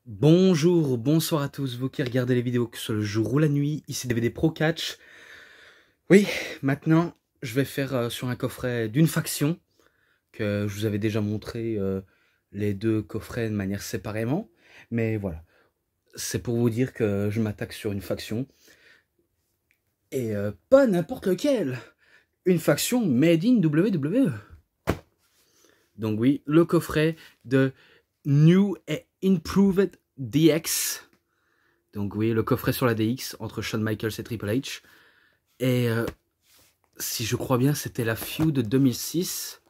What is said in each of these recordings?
Bonjour, bonsoir à tous, vous qui regardez les vidéos que ce soit le jour ou la nuit, ici DVD Pro Catch. Oui, maintenant, je vais faire sur un coffret d'une faction, que je vous avais déjà montré les deux coffrets de manière séparément. Mais voilà, c'est pour vous dire que je m'attaque sur une faction. Et pas n'importe lequel. Une faction made in WWE. Donc oui, le coffret de New and Improved DX. Donc oui, le coffret sur la DX entre Shawn Michaels et Triple H. Et si je crois bien, c'était la feud de 2006.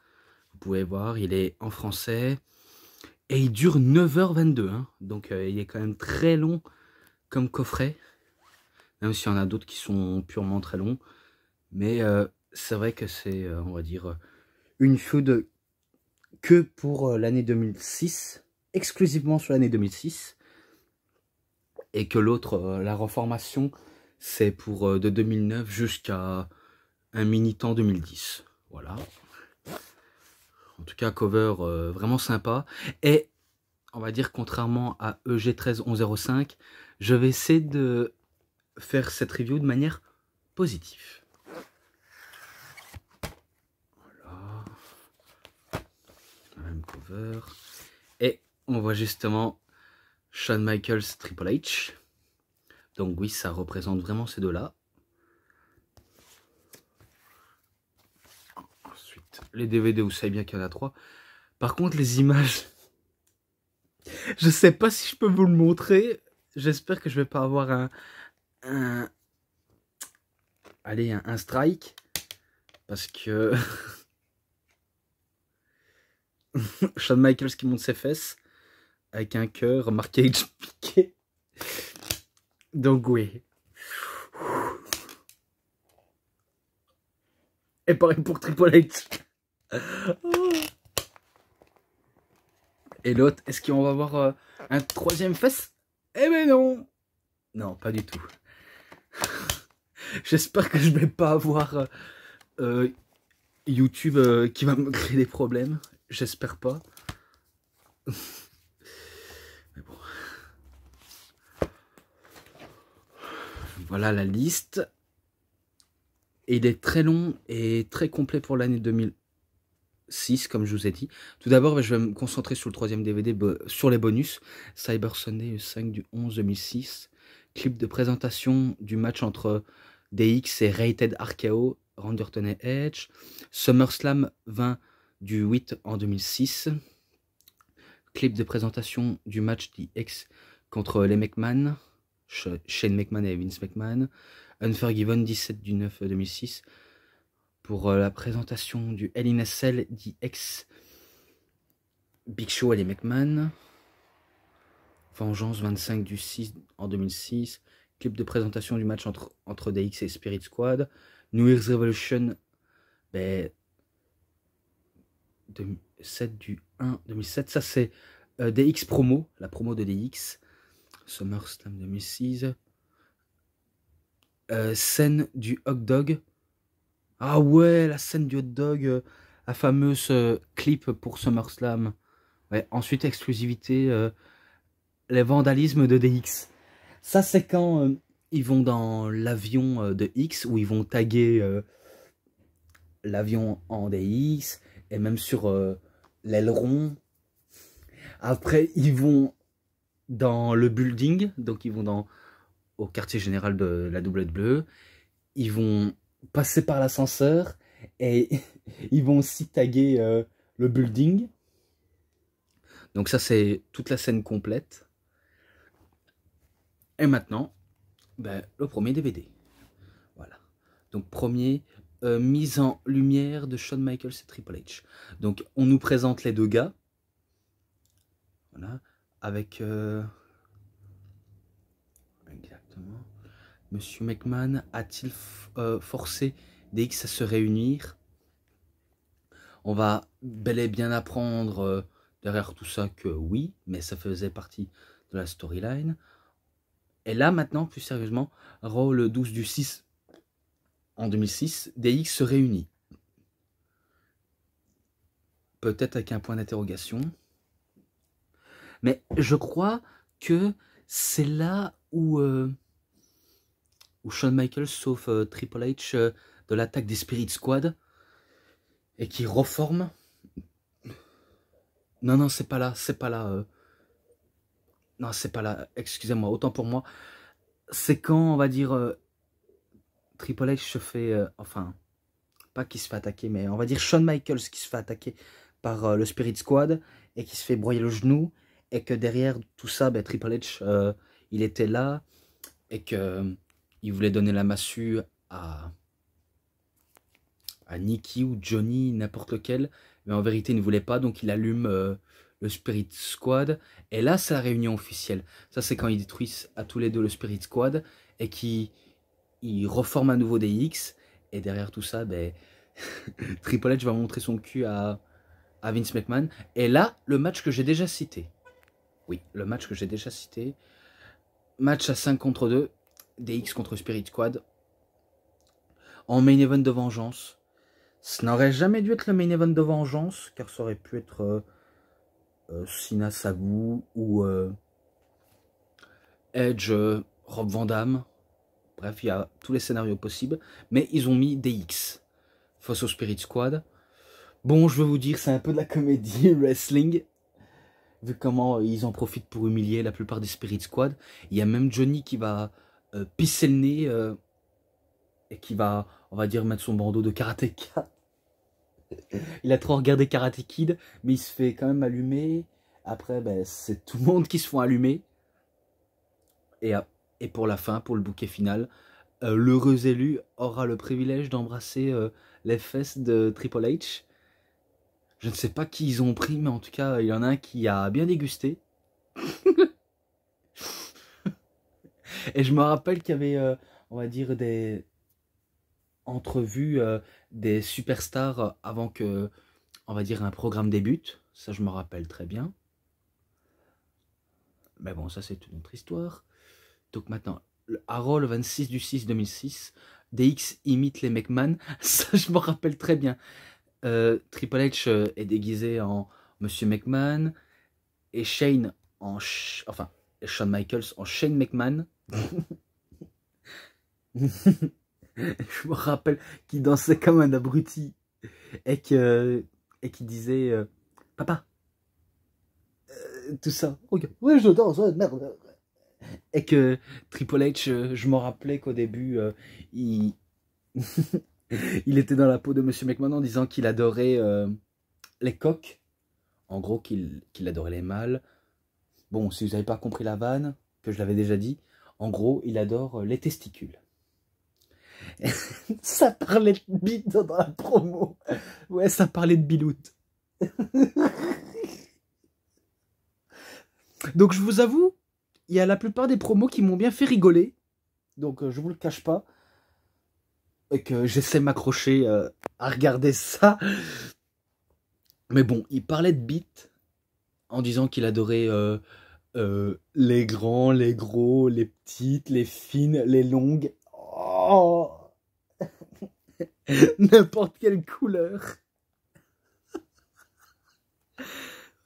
Vous pouvez voir, il est en français. Et il dure 9h22. Hein. Donc il est quand même très long comme coffret. Même s'il y en a d'autres qui sont purement très longs. Mais c'est vrai que c'est, on va dire, une feud que pour l'année 2006. Exclusivement sur l'année 2006. Et que l'autre, la reformation, c'est pour de 2009 jusqu'à un mini-temps 2010. Voilà. En tout cas, cover vraiment sympa. Et on va dire, contrairement à EG13105, je vais essayer de faire cette review de manière positive. Voilà. Même cover. Et on voit justement Shawn Michaels, Triple H. Donc oui, ça représente vraiment ces deux-là. Ensuite, les DVD, vous savez bien qu'il y en a 3. Par contre, les images, je sais pas si je peux vous le montrer. J'espère que je vais pas avoir allez, un strike. Parce que Shawn Michaels qui monte ses fesses avec un cœur marqué expliqué. Donc oui. Et pareil pour Triple H. Et l'autre, est-ce qu'on va avoir un troisième fesse? Eh ben non. Non, pas du tout. J'espère que je vais pas avoir YouTube qui va me créer des problèmes. J'espère pas. Mais bon. Voilà la liste. Et il est très long et très complet pour l'année 2006, comme je vous ai dit. Tout d'abord, je vais me concentrer sur le troisième DVD, sur les bonus. Cyber Sunday 5 du 11 2006. Clip de présentation du match entre DX et Rated RKO, Randy Orton et Edge. SummerSlam 20 du 8 en 2006. Clip de présentation du match DX contre les McMahon, Shane McMahon et Vince McMahon. Unforgiven 17 du 9 2006. Pour la présentation du Hell in a Cell DX, Big Show et les McMahon. Vengeance 25 du 6 en 2006. Clip de présentation du match entre DX et Spirit Squad. New Year's Revolution 7 du 1 2007. Ça c'est DX promo, la promo de DX. SummerSlam 2006. Scène du hot dog. Ah ouais, la scène du hot dog, la fameuse clip pour SummerSlam. Ouais, ensuite, exclusivité, les vandalismes de DX. Ça, c'est quand ils vont dans l'avion de X, où ils vont taguer l'avion en DX, et même sur l'aileron. Après, ils vont dans le building, donc ils vont au quartier général de la WWE. Ils vont passer par l'ascenseur, et ils vont aussi taguer le building. Donc ça, c'est toute la scène complète. Et maintenant, le premier DVD. Voilà. Donc premier, mise en lumière de Shawn Michaels et Triple H. Donc on nous présente les deux gars. Voilà. Avec... exactement. Monsieur McMahon a-t-il forcé DX à se réunir? On va bel et bien apprendre derrière tout ça que oui, mais ça faisait partie de la storyline. Et là, maintenant, plus sérieusement, Raw le 12 du 6 en 2006, DX se réunit. Peut-être avec un point d'interrogation. Mais je crois que c'est là où Shawn Michaels sauve Triple H de l'attaque des Spirit Squad et qui reforme. Non, non, c'est pas là, c'est pas là. Non, c'est pas là, excusez-moi, autant pour moi. C'est quand, on va dire, Triple H se fait, enfin, pas qui se fait attaquer, mais on va dire Shawn Michaels qui se fait attaquer par le Spirit Squad et qui se fait broyer le genou, et que derrière tout ça, ben, Triple H, il était là, et que il voulait donner la massue à Nikki ou Johnny, n'importe lequel, mais en vérité il ne voulait pas, donc il allume le Spirit Squad, et là c'est la réunion officielle. Ça c'est quand ils détruisent à tous les deux le Spirit Squad, et qu'ils reforment à nouveau des X, et derrière tout ça, ben, Triple H va montrer son cul à Vince McMahon, et là, le match que j'ai déjà cité. Oui, le match que j'ai déjà cité. Match à 5 contre 2, DX contre Spirit Squad, en main event de vengeance. Ça n'aurait jamais dû être le main event de vengeance, car ça aurait pu être Sina Sabu ou Edge, Rob Van Dam. Bref, il y a tous les scénarios possibles. Mais ils ont mis DX face au Spirit Squad. Bon, je veux vous dire, c'est un peu de la comédie wrestling. Vu comment ils en profitent pour humilier la plupart des Spirit Squad. Il y a même Johnny qui va pisser le nez et qui va, on va dire, mettre son bandeau de karatéka. Il a trop regardé Karate Kid, mais il se fait quand même allumer. Après, ben, c'est tout le monde qui se font allumer. Et pour la fin, pour le bouquet final, l'heureux élu aura le privilège d'embrasser les fesses de Triple H. Je ne sais pas qui ils ont pris, mais en tout cas, il y en a un qui a bien dégusté. Et je me rappelle qu'il y avait, on va dire, des entrevues des superstars avant que, on va dire, un programme débute. Ça, je me rappelle très bien. Mais bon, ça, c'est une autre histoire. Donc maintenant, à Raw, le 26 du 6 2006, DX imite les McMahon. Ça, je me rappelle très bien. Triple H est déguisé en Monsieur McMahon et Shane en enfin Shawn Michaels en Shane McMahon. Je me rappelle qu'il dansait comme un abruti et qui disait papa, tout ça. Regarde, ouais, je danse, ouais, merde. Et que Triple H, je me rappelais qu'au début il il était dans la peau de Monsieur McMahon en disant qu'il adorait les coqs. En gros, qu'il adorait les mâles. Bon, si vous n'avez pas compris la vanne, que je l'avais déjà dit, en gros, il adore les testicules. Ça parlait de bite dans la promo. Ouais, ça parlait de biloute. Donc, je vous avoue, il y a la plupart des promos qui m'ont bien fait rigoler. Donc, je vous le cache pas. Et que j'essaie de m'accrocher à regarder ça. Mais bon, il parlait de bites en disant qu'il adorait les grands, les gros, les petites, les fines, les longues. Oh n'importe quelle couleur.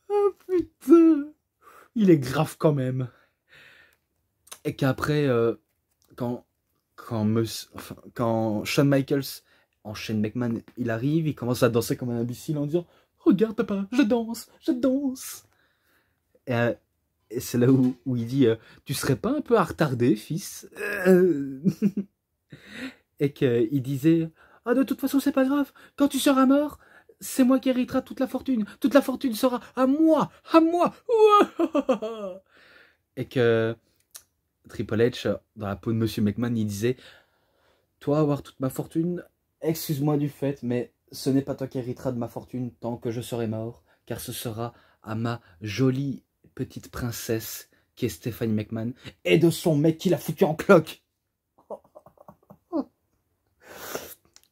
Oh putain. Il est grave quand même. Et qu'après, quand Shawn Michaels en Shane McMahon, il arrive, il commence à danser comme un imbécile en disant « Regarde papa, je danse, je danse !» Et c'est là où il dit « Tu serais pas un peu à retarder, fils ?» Et qu'il disait « Ah, de toute façon, c'est pas grave, quand tu seras mort, c'est moi qui héritera toute la fortune sera à moi, à moi !» Et que Triple H, dans la peau de Monsieur McMahon, il disait « Toi, avoir toute ma fortune, excuse-moi du fait, mais ce n'est pas toi qui hériteras de ma fortune tant que je serai mort, car ce sera à ma jolie petite princesse qui est Stephanie McMahon, et de son mec qui l'a foutu en cloque. »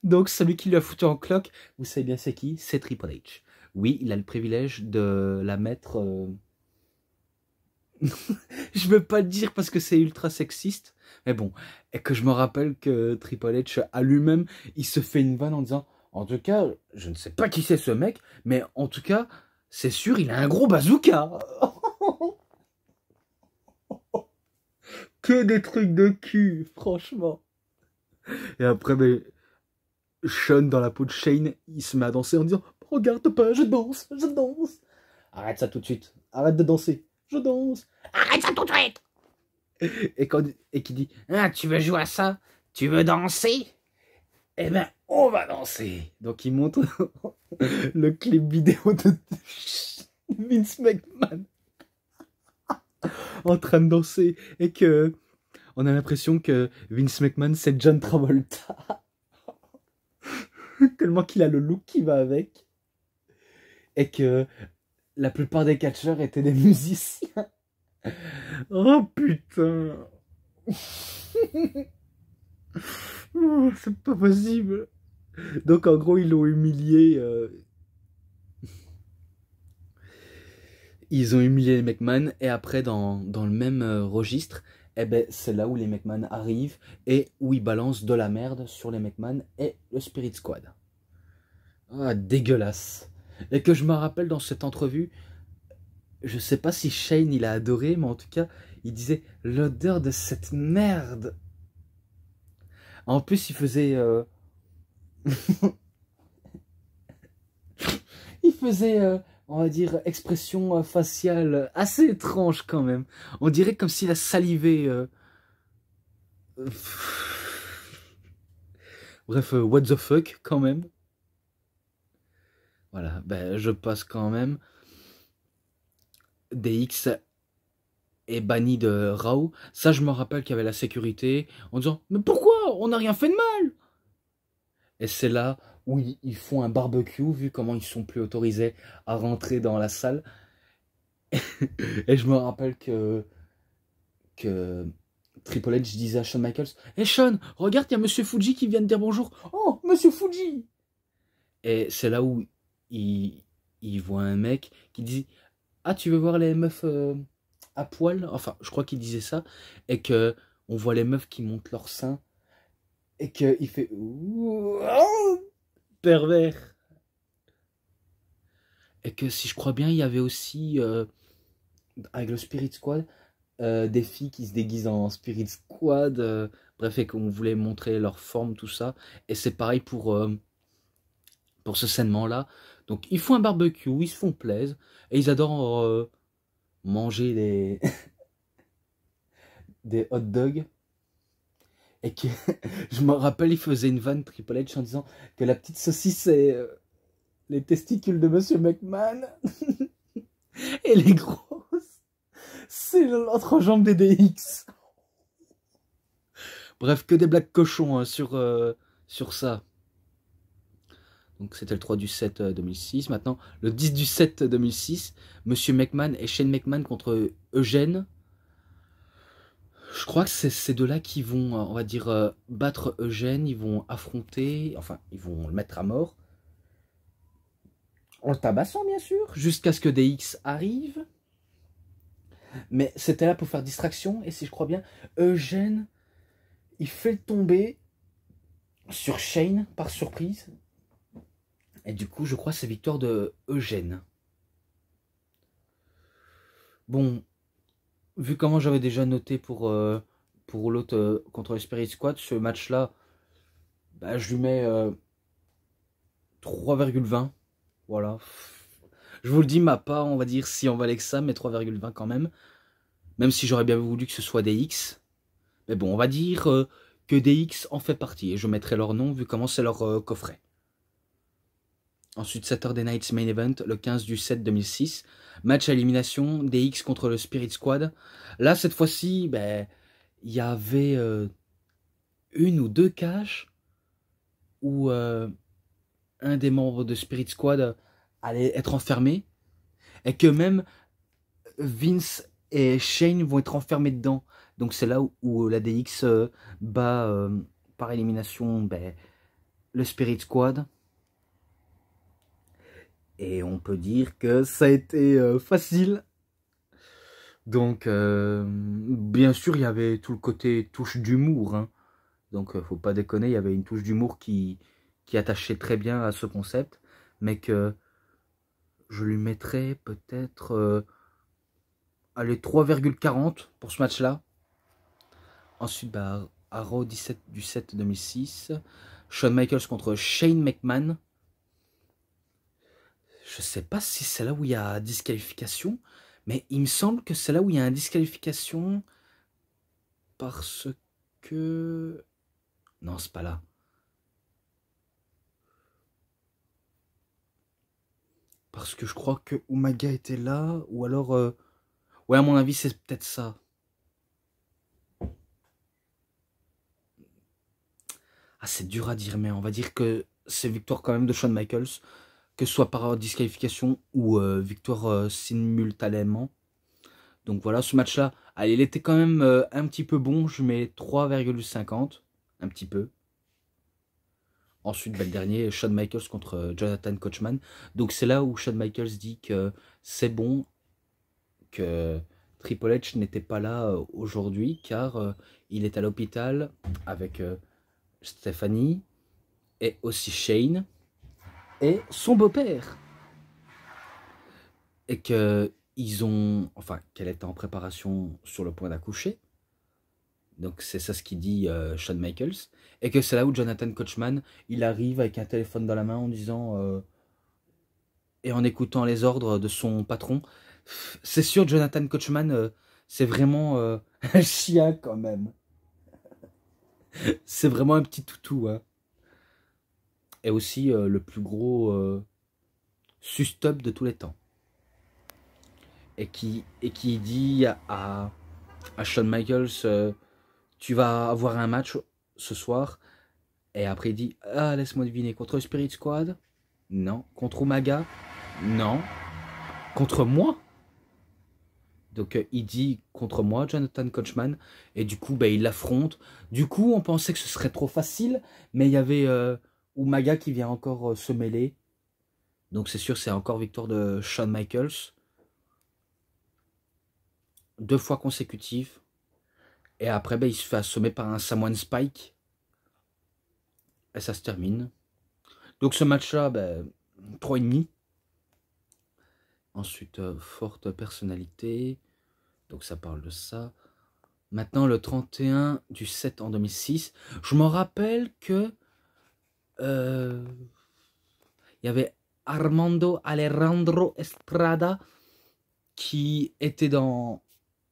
Donc, celui qui lui a foutu en cloque, vous savez bien c'est qui? C'est Triple H. Oui, il a le privilège de la mettre... Je veux pas le dire parce que c'est ultra sexiste, mais bon, et que je me rappelle que Triple H à lui-même, il se fait une vanne en disant « En tout cas, je ne sais pas qui c'est ce mec, mais en tout cas, c'est sûr, il a un gros bazooka !» que des trucs de cul, franchement. Et après, ben, Sean, dans la peau de Shane, il se met à danser en disant « Regarde pas, je danse, je danse !» Arrête ça tout de suite, arrête de danser, je danse. Arrête ça tout de suite. Et qui dit « Ah, tu veux jouer à ça? Tu veux danser? Eh ben, on va danser !» Donc il montre le clip vidéo de Vince McMahon en train de danser et que on a l'impression que Vince McMahon c'est John Travolta. Tellement qu'il a le look qui va avec. Et que la plupart des catcheurs étaient des musiciens. Oh putain. Oh, c'est pas possible. Donc en gros ils l'ont humilié. Ils ont humilié les McMahon. Et après dans le même registre, eh ben, c'est là où les McMahon arrivent. Et où ils balancent de la merde sur les McMahon et le Spirit Squad. Ah, dégueulasse. Et que je me rappelle dans cette entrevue, je sais pas si Shane il a adoré, mais en tout cas, il disait l'odeur de cette merde. En plus, il faisait... il faisait, on va dire, expression faciale assez étrange quand même. On dirait comme s'il a salivé. Bref, what the fuck quand même. Voilà, ben, je passe quand même. DX est banni de Raw. Ça, je me rappelle qu'il y avait la sécurité en disant « Mais pourquoi? On n'a rien fait de mal !» Et c'est là où ils font un barbecue, vu comment ils sont plus autorisés à rentrer dans la salle. Et je me rappelle que Triple H disait à Shawn Michaels « Hey Shawn, regarde, il y a Monsieur Fuji qui vient de dire bonjour. Oh, Monsieur Fuji !» Et c'est là où il voit un mec qui dit « Ah, tu veux voir les meufs à poil ?» Enfin, je crois qu'il disait ça. Et que on voit les meufs qui montent leur sein. Et qu'il fait « Oh, pervers !» Et que si je crois bien, il y avait aussi, avec le Spirit Squad, des filles qui se déguisent en Spirit Squad. Bref, et qu'on voulait montrer leur forme, tout ça. Et c'est pareil pour ce scènement-là. Donc, ils font un barbecue, ils se font plaisir. Et ils adorent manger des hot dogs. Et que, je me rappelle, il faisait une vanne Triple H en disant que la petite saucisse, c'est les testicules de Monsieur McMahon. Et les grosses, c'est l'entrejambe des DX. Bref, que des blagues cochons hein, sur ça. Donc c'était le 3 du 7 2006. Maintenant, le 10 du 7 2006, Monsieur McMahon et Shane McMahon contre Eugène. Je crois que c'est ces deux-là qui vont, on va dire, battre Eugène. Ils vont affronter, enfin, ils vont le mettre à mort. En le tabassant, bien sûr, jusqu'à ce que DX arrive. Mais c'était là pour faire distraction. Et si je crois bien, Eugène, il fait tomber sur Shane par surprise. Et du coup, je crois que c'est victoire de Eugène. Bon, vu comment j'avais déjà noté pour l'autre contre le Spirit Squad, ce match-là, bah, je lui mets 3,20. Voilà. Je vous le dis, m'a pas, on va dire, si on valait que ça, mais 3,20 quand même. Même si j'aurais bien voulu que ce soit DX. Mais bon, on va dire que DX en fait partie. Et je mettrai leur nom, vu comment c'est leur coffret. Ensuite, Saturday Night's Main Event, le 15 du 7 2006. Match à élimination, DX contre le Spirit Squad. Là, cette fois-ci, ben, il y avait une ou deux cages où un des membres de Spirit Squad allait être enfermé. Et que même Vince et Shane vont être enfermés dedans. Donc c'est là où la DX bat par élimination ben, le Spirit Squad. Et on peut dire que ça a été facile. Donc, bien sûr, il y avait tout le côté touche d'humour. Hein. Donc, faut pas déconner, il y avait une touche d'humour qui attachait très bien à ce concept. Mais que je lui mettrais peut-être allez, 3,40 pour ce match-là. Ensuite, bah, à Raw 17 du 7 2006, Shawn Michaels contre Shane McMahon. Je sais pas si c'est là où il y a disqualification, mais il me semble que c'est là où il y a une disqualification parce que... Non, c'est pas là. Parce que je crois que Umaga était là, ou alors... Ouais, à mon avis, c'est peut-être ça. Ah, c'est dur à dire, mais on va dire que c'est victoire quand même de Shawn Michaels, que ce soit par disqualification ou victoire simultanément. Donc voilà, ce match-là, allez, il était quand même un petit peu bon. Je mets 3,50, un petit peu. Ensuite, bah, le dernier, Shawn Michaels contre Jonathan Coachman. Donc c'est là où Shawn Michaels dit que c'est bon, que Triple H n'était pas là aujourd'hui, car il est à l'hôpital avec Stephanie et aussi Shane et son beau-père. Et que ils ont, enfin, qu'elle était en préparation sur le point d'accoucher. Donc c'est ça ce qu'il dit Shawn Michaels. Et que c'est là où Jonathan Coachman, il arrive avec un téléphone dans la main en disant et en écoutant les ordres de son patron. C'est sûr, Jonathan Coachman, c'est vraiment un chien quand même. C'est vraiment un petit toutou. Hein. Et aussi le plus gros sustop de tous les temps. Et qui dit à Shawn Michaels, tu vas avoir un match ce soir. Et après il dit, ah laisse-moi deviner, contre Spirit Squad? Non. Contre Umaga? Non. Contre moi? Donc il dit contre moi, Jonathan Coachman, et du coup bah, il l'affronte. Du coup on pensait que ce serait trop facile, mais il y avait Umaga qui vient encore se mêler. Donc c'est sûr, c'est encore victoire de Shawn Michaels. 2 fois consécutives. Et après bah, il se fait assommer par un Samoan Spike. Et ça se termine. Donc ce match-là, bah, 3,5. Ensuite, forte personnalité. Donc ça parle de ça. Maintenant, le 31 du 7 en 2006. Je me rappelle que il y avait Armando Alejandro Estrada qui était dans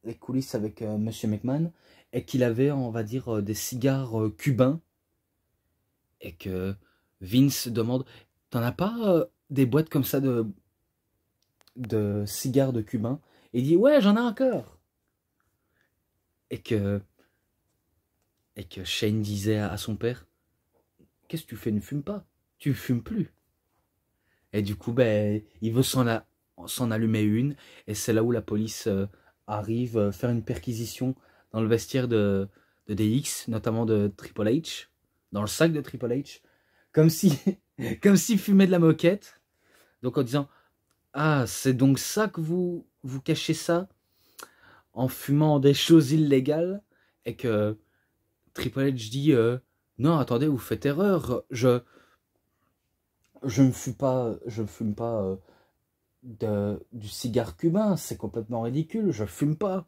les coulisses avec Monsieur McMahon et qu'il avait, on va dire, des cigares cubains et que Vince demande, t'en as pas des boîtes comme ça de cigares de cubains? Et il dit, ouais, j'en ai encore. Et que Shane disait à son père, qu'est-ce que tu fais, ne fume pas, tu fumes plus. Et du coup, ben, il veut s'en allumer une, et c'est là où la police arrive faire une perquisition dans le vestiaire de DX, notamment de Triple H, dans le sac de Triple H, comme si, comme s'il fumait de la moquette. Donc en disant, ah, c'est donc ça que vous cachez ça en fumant des choses illégales, et que Triple H dit non, attendez, vous faites erreur, je ne fume pas, du cigare cubain, c'est complètement ridicule, je fume pas.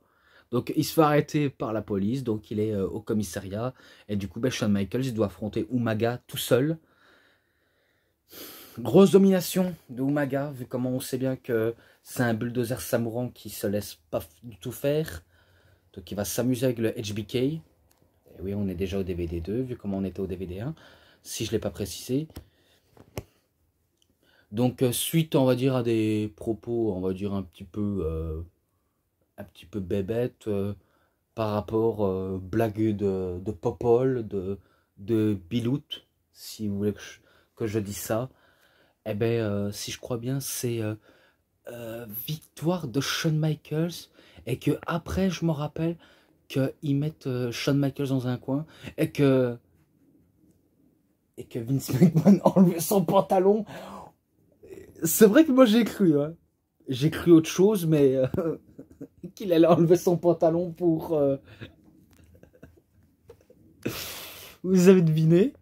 Donc il se fait arrêter par la police, donc il est au commissariat, et du coup ben, Shawn Michaels il doit affronter Umaga tout seul. Grosse domination de Umaga, vu comment on sait bien que c'est un bulldozer samourant qui se laisse pas du tout faire. Donc il va s'amuser avec le HBK. Et oui, on est déjà au DVD 2, vu comment on était au DVD 1, si je ne l'ai pas précisé. Donc suite, on va dire, à des propos, on va dire, un petit peu bébêtes, par rapport blague de Popol, de Bilout, si vous voulez que je dise ça. Eh bien, si je crois bien, c'est victoire de Shawn Michaels, et que après je me rappelle qu'ils mettent Shawn Michaels dans un coin, et que Vince McMahon enlevait son pantalon. C'est vrai que moi j'ai cru, hein. J'ai cru autre chose, mais qu'il allait enlever son pantalon pour... Vous avez deviné?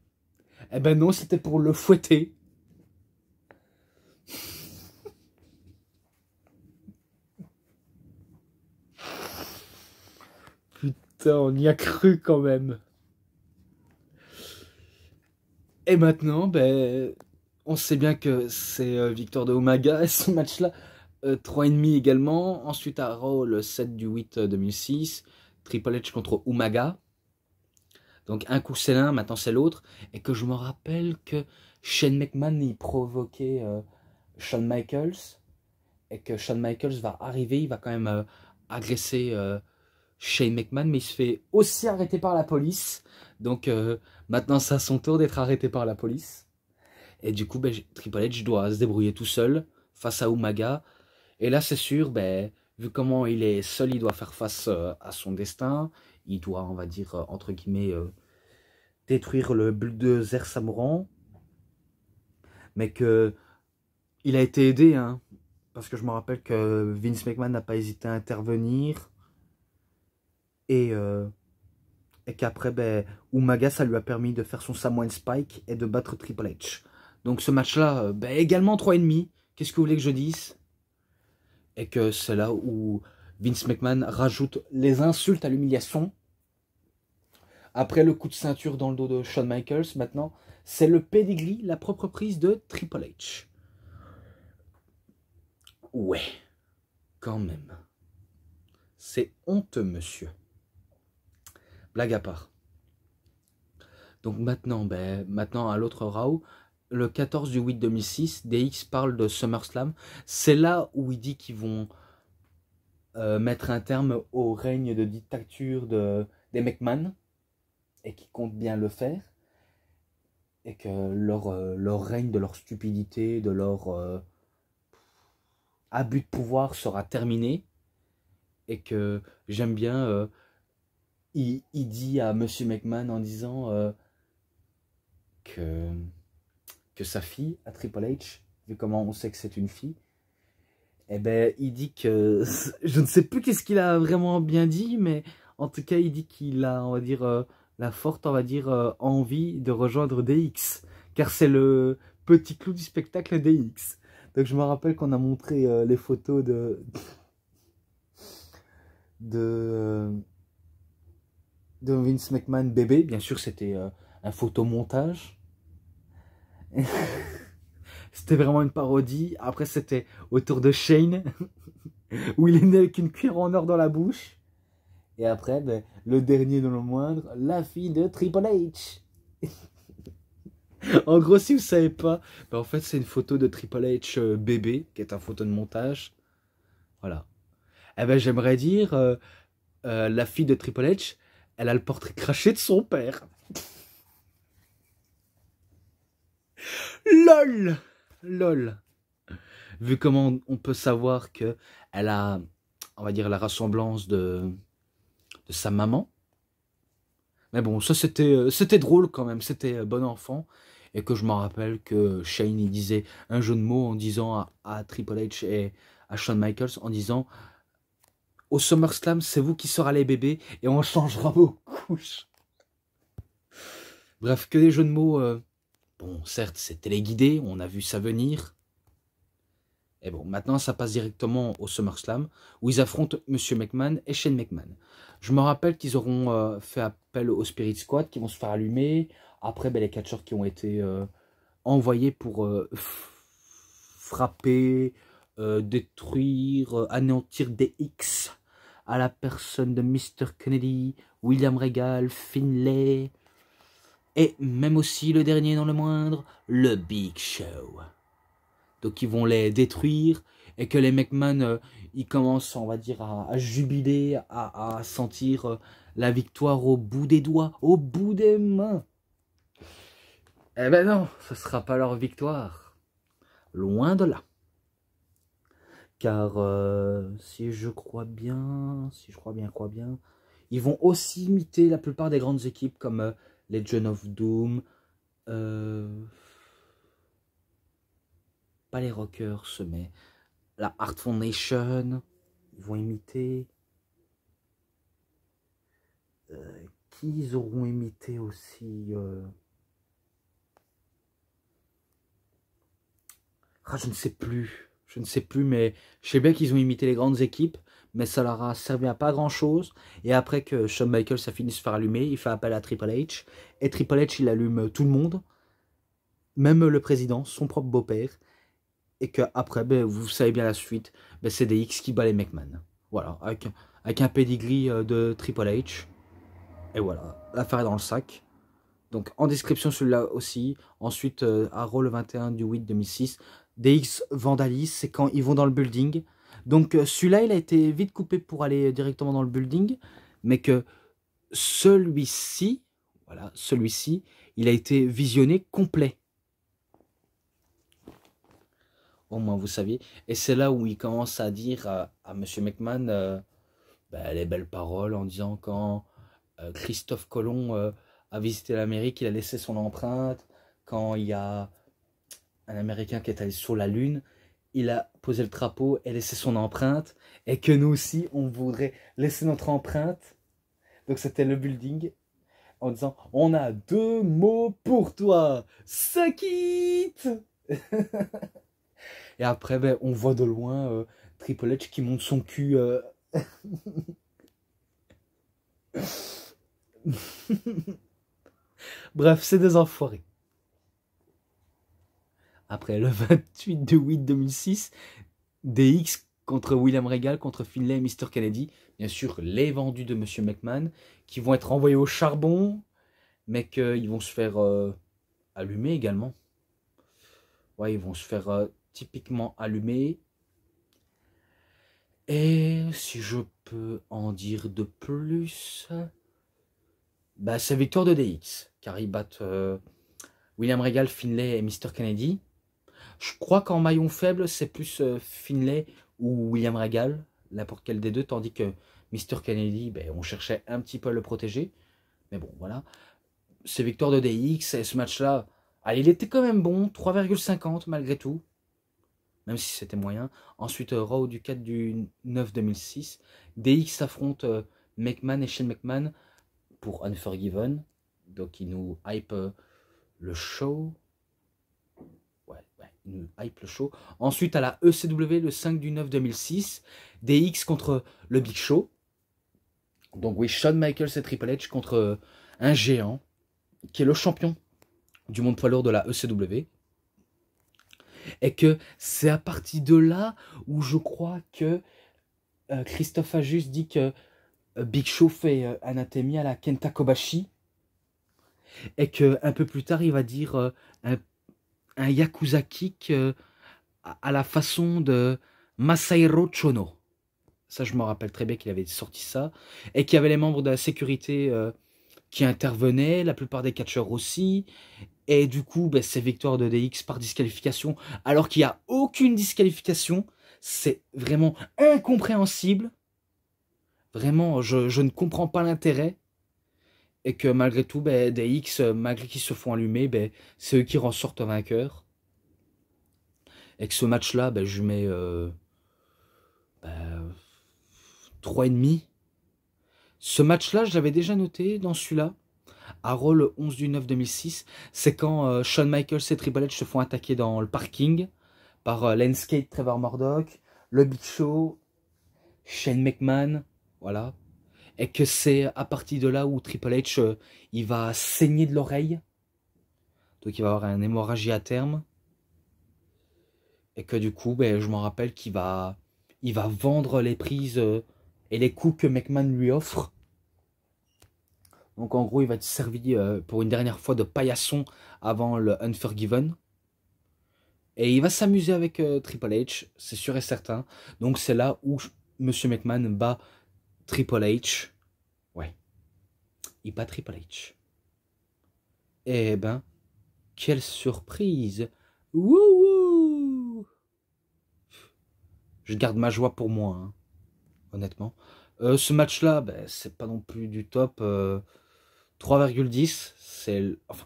Eh ben non, c'était pour le fouetter. Putain, on y a cru quand même. Et maintenant, ben, on sait bien que c'est victoire de Umaga et ce match-là. 3,5 également. Ensuite à Raw, le 7 du 8 2006. Triple H contre Umaga. Donc un coup c'est l'un, maintenant c'est l'autre. Et que je me rappelle que Shane McMahon y provoquait Shawn Michaels. Et que Shawn Michaels va arriver, il va quand même agresser Shane McMahon. Mais il se fait aussi arrêter par la police. Donc maintenant c'est à son tour d'être arrêté par la police. Et du coup, ben, Triple H doit se débrouiller tout seul face à Umaga. Et là, c'est sûr, ben, vu comment il est seul, il doit faire face à son destin. Il doit, on va dire, entre guillemets, détruire le bulldozer Samoran. Mais que il a été aidé, hein, parce que je me rappelle que Vince McMahon n'a pas hésité à intervenir. Et, qu'après, ben, Umaga, ça lui a permis de faire son Samoan Spike et de battre Triple H. Donc ce match-là, ben, également 3,5. Qu'est-ce que vous voulez que je dise? Et que c'est là où Vince McMahon rajoute les insultes à l'humiliation. Après le coup de ceinture dans le dos de Shawn Michaels, maintenant, c'est le pedigree, la propre prise de Triple H. Ouais, quand même. C'est honteux, monsieur. Blague à part. Donc maintenant, ben, maintenant à l'autre Raw, le 14 du 8 2006, DX parle de SummerSlam. C'est là où il dit qu'ils vont mettre un terme au règne de dictature des McMahon, et qui comptent bien le faire, et que leur règne de leur stupidité, de leur abus de pouvoir sera terminé, et que j'aime bien, il dit à Monsieur McMahon en disant que sa fille, à Triple H, vu comment on sait que c'est une fille, eh ben, il dit que, je ne sais plus qu'est-ce qu'il a vraiment bien dit, mais en tout cas, il dit qu'il a, on va dire, la forte, on va dire, envie de rejoindre DX, car c'est le petit clou du spectacle DX. Donc je me rappelle qu'on a montré les photos de, de Vince McMahon bébé. Bien sûr, c'était un photomontage. C'était vraiment une parodie. Après, c'était autour de Shane, où il est né avec une cuillère en or dans la bouche. Et après, ben, le dernier dans le moindre, la fille de Triple H. En gros, si vous ne savez pas, ben, en fait, c'est une photo de Triple H bébé, qui est une photo de montage. Voilà. Eh ben, j'aimerais dire, la fille de Triple H, elle a le portrait craché de son père. LOL. LOL. Vu comment on peut savoir que elle a, on va dire, la ressemblance de sa maman. Mais bon, ça c'était drôle quand même, c'était bon enfant. Et que je me rappelle que Shane il disait un jeu de mots en disant à Triple H et à Shawn Michaels en disant au SummerSlam, c'est vous qui serez les bébés et on changera vos couches. Bref, que des jeux de mots. Bon, certes, c'est téléguidé, on a vu ça venir. Et bon, maintenant, ça passe directement au SummerSlam, où ils affrontent Monsieur McMahon et Shane McMahon. Je me rappelle qu'ils auront fait appel au Spirit Squad, qui vont se faire allumer. Après, ben, les catcheurs qui ont été envoyés pour frapper, détruire, anéantir des X à la personne de Mr. Kennedy, William Regal, Finlay, et même aussi le dernier dans le moindre, le Big Show. Donc ils vont les détruire et que les McMahon, ils commencent, on va dire, à jubiler, à sentir la victoire au bout des doigts, au bout des mains. Eh ben non, ce ne sera pas leur victoire. Loin de là. Car si je crois bien, ils vont aussi imiter la plupart des grandes équipes comme Legion of Doom, pas les Rockers, mais la Art Foundation, ils vont imiter. Qui ils auront imité aussi ah, je ne sais plus, mais je sais bien qu'ils ont imité les grandes équipes, mais ça leur a servi à pas grand chose. Et après que Shawn Michaels a fini de se faire allumer, il fait appel à Triple H. Et Triple H, il allume tout le monde, même le président, son propre beau-père. Et qu'après, ben, vous savez bien la suite, ben, c'est DX qui bat les McMahon. Voilà, avec un pedigree de Triple H. Et voilà, l'affaire est dans le sac. Donc en description celui-là aussi. Ensuite, à Raw le 21 du 8 2006, DX vandalise, c'est quand ils vont dans le building. Donc celui-là, il a été vite coupé pour aller directement dans le building. Mais que celui-ci, voilà, celui-ci, il a été visionné complet. Au moins vous saviez. Et c'est là où il commence à dire à Monsieur McMahon ben, les belles paroles en disant quand Christophe Colomb a visité l'Amérique, il a laissé son empreinte. Quand il y a un Américain qui est allé sur la Lune, il a posé le drapeau et laissé son empreinte. Et que nous aussi, on voudrait laisser notre empreinte. Donc c'était le building en disant on a 2 mots pour toi. Suck it. Et après, ben, on voit de loin Triple H qui monte son cul. Bref, c'est des enfoirés. Après le 28 de 8 2006, DX contre William Regal, contre Finlay et Mr. Kennedy. Bien sûr, les vendus de Monsieur McMahon, qui vont être envoyés au charbon, mais qu'ils vont se faire allumer également. Ouais, ils vont se faire typiquement allumer. Et si je peux en dire de plus, bah, c'est victoire de DX, car ils battent William Regal, Finlay et Mr. Kennedy. Je crois qu'en maillon faible, c'est plus Finlay ou William Regal, n'importe quel des deux, tandis que Mr. Kennedy, ben, on cherchait un petit peu à le protéger. Mais bon, voilà. C'est victoire de DX, et ce match-là, allez, il était quand même bon, 3,50 malgré tout, même si c'était moyen. Ensuite, Raw du 4 du 9 2006, DX affronte McMahon et Shane McMahon pour Unforgiven. Donc, il nous hype le show. Ouais, il nous hype le show. Ensuite, à la ECW, le 5 du 9 2006, DX contre le Big Show. Donc, oui, Shawn Michaels et Triple H contre un géant qui est le champion du monde poids lourd de la ECW. Et que c'est à partir de là où je crois que Christophe a juste dit que Big Show fait anatomie à la Kenta Kobashi. Et que un peu plus tard, il va dire un Yakuza kick à la façon de Masahiro Chono. Ça, je me rappelle très bien qu'il avait sorti ça. Et qu'il y avait les membres de la sécurité qui intervenaient, la plupart des catcheurs aussi. Et du coup, ben, c'est victoire de DX par disqualification, alors qu'il n'y a aucune disqualification. C'est vraiment incompréhensible. Vraiment, je ne comprends pas l'intérêt. Et que malgré tout, ben, DX, malgré qu'ils se font allumer, ben, c'est eux qui ressortent vainqueurs. Et que ce match-là, ben, je mets 3,5. Ce match-là, je l'avais déjà noté dans celui-là. À Raw le 11 du 9 2006, c'est quand Shawn Michaels et Triple H se font attaquer dans le parking par Landscape, Trevor Murdoch, le Big Show, Shane McMahon, voilà. Et que c'est à partir de là où Triple H il va saigner de l'oreille, donc il va avoir une hémorragie à terme. Et que du coup, ben, je m'en rappelle qu'il va vendre les prises et les coups que McMahon lui offre. Donc en gros, il va être servi pour une dernière fois de paillasson avant le Unforgiven. Et il va s'amuser avec Triple H, c'est sûr et certain. Donc c'est là où Monsieur McMahon bat Triple H. Ouais, il bat Triple H. Eh ben, quelle surprise! Wouhou! Je garde ma joie pour moi, hein, honnêtement. Ce match-là, ben, c'est pas non plus du top. 3,10, c'est... Enfin,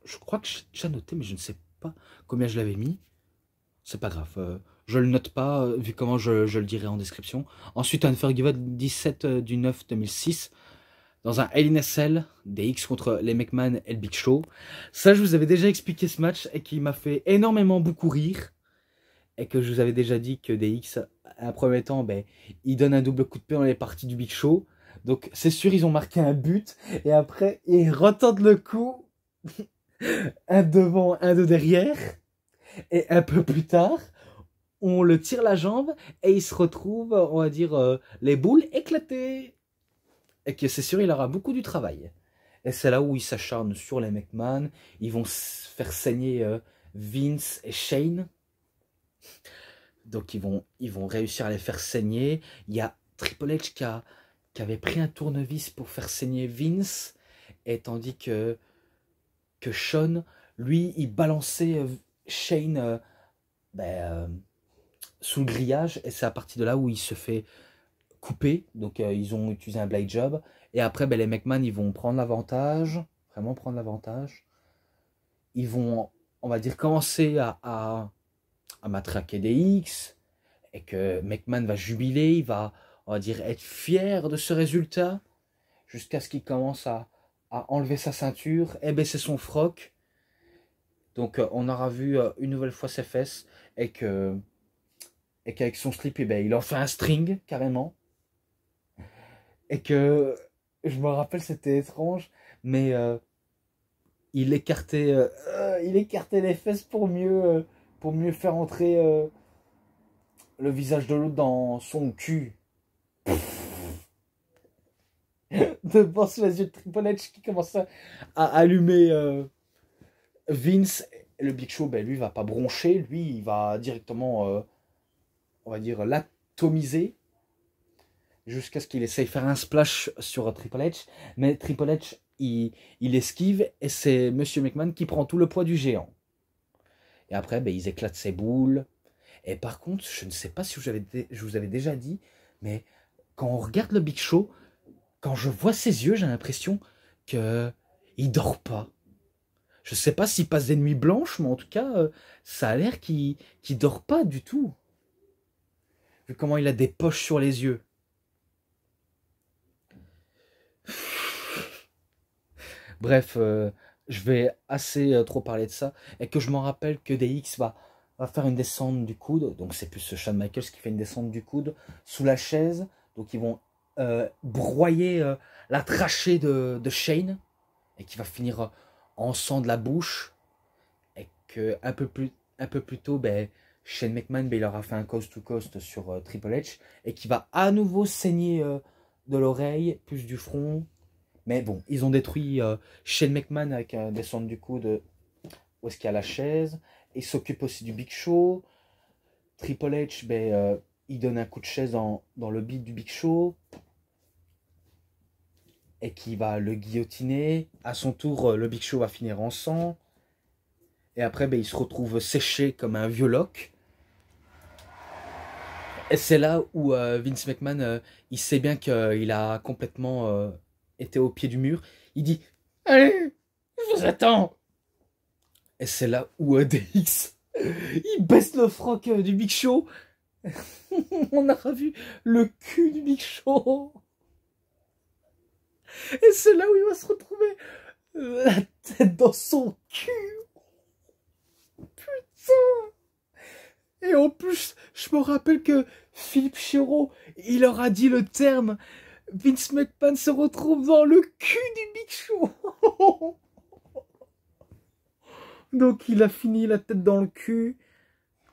je crois que j'ai déjà noté, mais je ne sais pas combien je l'avais mis. C'est pas grave. Je le note pas, vu comment je le dirai en description. Ensuite, Unforgiven 17 du 9 2006. Dans un Hell in a Cell, DX contre les McMahon et le Big Show. Ça, je vous avais déjà expliqué ce match et qui m'a fait énormément beaucoup rire. Et que je vous avais déjà dit que DX un premier temps, ben, ils donnent un double coup de pied dans les parties du Big Show. Donc c'est sûr, ils ont marqué un but. Et après, ils retentent le coup. Un devant, un de derrière. Et un peu plus tard, on le tire la jambe et il se retrouve, on va dire, les boules éclatées. Et que c'est sûr, il aura beaucoup du travail. Et c'est là où ils s'acharnent sur les McMahon. Ils vont faire saigner Vince et Shane. Donc ils vont réussir à les faire saigner. Il y a Triple H qui avait pris un tournevis pour faire saigner Vince. Et tandis que Shawn, lui, il balançait Shane sous le grillage. Et c'est à partir de là où il se fait couper. Donc ils ont utilisé un blade job. Et après, ben, les McMahon, ils vont prendre l'avantage. Vraiment prendre l'avantage. Ils vont, on va dire, commencer à matraquer DX. Et que McMahon va jubiler. Il va, on va dire, être fier de ce résultat. Jusqu'à ce qu'il commence à enlever sa ceinture et baisser son froc. Donc on aura vu une nouvelle fois ses fesses. Et qu'avec son slip, eh ben, il en fait un string, carrément. Et que, je me rappelle, c'était étrange, mais il écartait les fesses pour mieux faire entrer le visage de l'autre dans son cul. Devant sous les yeux de Triple H qui commence à allumer Vince. Le Big Show, ben, lui, va pas broncher, lui, il va directement, on va dire, l'atomiser. Jusqu'à ce qu'il essaye de faire un splash sur Triple H. Mais Triple H, il esquive et c'est Monsieur McMahon qui prend tout le poids du géant. Et après, ben, ils éclatent ses boules. Et par contre, je ne sais pas si je vous avais déjà dit, mais quand on regarde le Big Show, quand je vois ses yeux, j'ai l'impression qu'il dort pas. Je ne sais pas s'il passe des nuits blanches, mais en tout cas, ça a l'air qu'il dort pas du tout. Vu comment il a des poches sur les yeux. Bref, je vais assez trop parler de ça. Et que je m'en rappelle que DX va faire une descente du coude. Donc c'est plus Shawn Michaels qui fait une descente du coude sous la chaise. Donc ils vont broyer la trachée de Shane. Et qui va finir en sang de la bouche. Et que un peu plus tôt, ben, Shane McMahon, ben, il aura fait un coast to coast sur Triple H. Et qui va à nouveau saigner de l'oreille, plus du front. Mais bon, ils ont détruit Shane McMahon avec un descente du coude où est-ce qu'il y a la chaise. Ils s'occupent aussi du Big Show. Triple H, ben, il donne un coup de chaise dans le bide du Big Show. Et qui va le guillotiner. À son tour, le Big Show va finir en sang. Et après, ben, il se retrouve séché comme un vieux loch. Et c'est là où Vince McMahon, il sait bien qu'il a complètement été au pied du mur. Il dit « Allez, je vous attends !» Et c'est là où DX, il baisse le froc du Big Show. On aura vu le cul du Big Show. Et c'est là où il va se retrouver la tête dans son cul. Putain. Et en plus, je me rappelle que Philippe Chiro, il leur a dit le terme « Vince McMahon se retrouve dans le cul du Big Show ». Donc il a fini la tête dans le cul.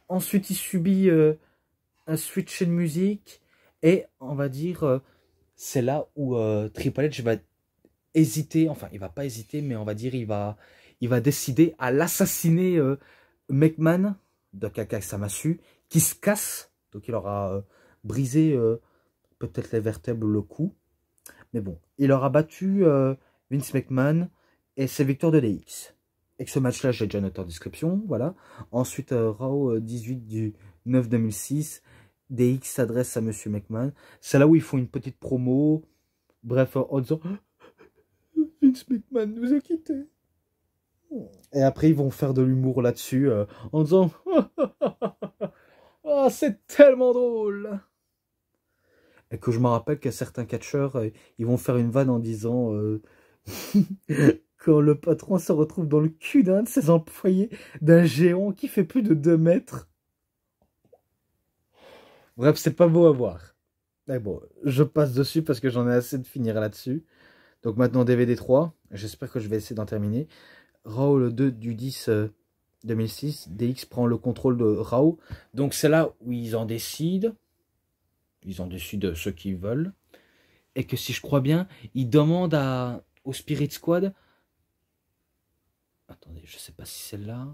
Ensuite il subit un switch de musique. Et on va dire, c'est là où Triple H va hésiter. Enfin il va pas hésiter, mais on va dire il va décider à l'assassiner McMahon de Kaka Samasu, qui se casse. Donc il aura brisé peut-être les vertèbres, le cou. Mais bon, il aura battu Vince McMahon et c'est victoire de DX. Et que ce match-là, j'ai déjà noté en description, voilà. Ensuite, Raw 18 du 9 2006, DX s'adresse à Monsieur McMahon. C'est là où ils font une petite promo. Bref, en disant « Vince McMahon nous a quittés ». Et après, ils vont faire de l'humour là-dessus, en disant « Oh, c'est tellement drôle !» Et que je me rappelle que certains catcheurs, ils vont faire une vanne en disant quand le patron se retrouve dans le cul d'un de ses employés, d'un géant qui fait plus de 2 mètres. Bref, c'est pas beau à voir. Mais bon, je passe dessus parce que j'en ai assez de finir là-dessus. Donc maintenant DVD 3, j'espère que je vais essayer d'en terminer. Raw le 2 du 10 2006, DX prend le contrôle de Raw. Donc c'est là où ils en décident. Ils en décident ce qu'ils veulent. Et que si je crois bien, ils demandent au Spirit Squad. Attendez, je sais pas si c'est là.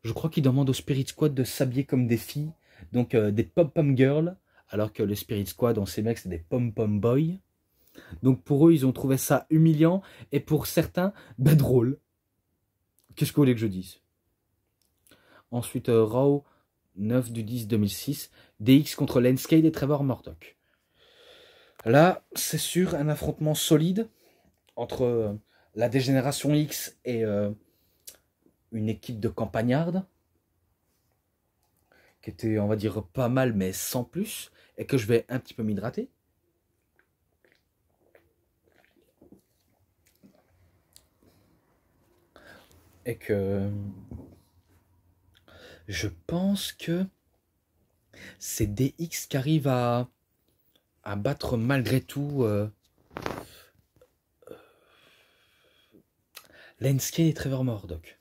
Je crois qu'ils demandent au Spirit Squad de s'habiller comme des filles. Donc des pom-pom girls. Alors que le Spirit Squad, on sait bien que c'est des pom-pom boys. Donc pour eux, ils ont trouvé ça humiliant. Et pour certains, bah, drôle. Qu'est-ce que vous voulez que je dise? Ensuite, Raw 9 du 10 2006. DX contre Landscape et Trevor Murdoch. Là, c'est sûr, un affrontement solide entre la Dégénération X et une équipe de campagnards qui était, on va dire, pas mal, mais sans plus, et que je vais un petit peu m'hydrater. Et que je pense que c'est DX qui arrive à battre malgré tout Landscape et Trevor Murdoch.